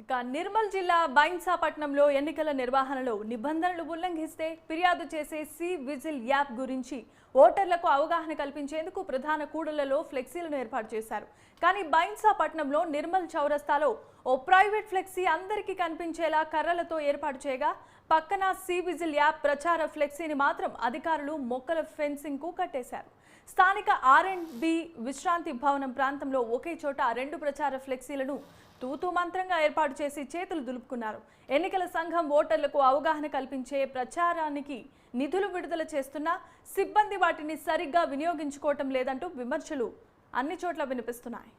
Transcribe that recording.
ఇక నిర్మల్ జిల్లా బైన్సాపట్నంలో ఎన్నికల నిర్వహణలో నిబంధనలు ఉల్లంఘిస్తే ఫిర్యాదు చేసే సి విజిల్ యాప్ గురించి ఓటర్లకు అవగాహన కల్పించేందుకు ప్రధాన కూడళ్లలో ఫ్లెక్సీలను ఏర్పాటు చేశారు. కానీ బైన్సాపట్నంలో నిర్మల్ చౌరస్తాలో ఓ ప్రైవేట్ ఫ్లెక్సీ అందరికీ కనిపించేలా కర్రలతో ఏర్పాటు చేయగా పక్కన సి విజిల్ యాప్ ప్రచార ఫ్లెక్సీని మాత్రం అధికారులు మొక్కల ఫెన్సింగ్ కు కట్టేశారు. స్థానిక R&B విశ్రాంతి భవనం ప్రాంతంలో ఒకే చోట రెండు ప్రచార ఫ్లెక్సీలను తూతూ మంత్రంగా ఏర్పాటు చేసి చేతులు దులుపుకున్నారు. ఎన్నికల సంఘం ఓటర్లకు అవగాహన కల్పించే ప్రచారానికి నిధులు విడుదల చేస్తున్నా సిబ్బంది వాటిని సరిగ్గా వినియోగించుకోవటం లేదంటూ విమర్శలు అన్ని చోట్ల వినిపిస్తున్నాయి.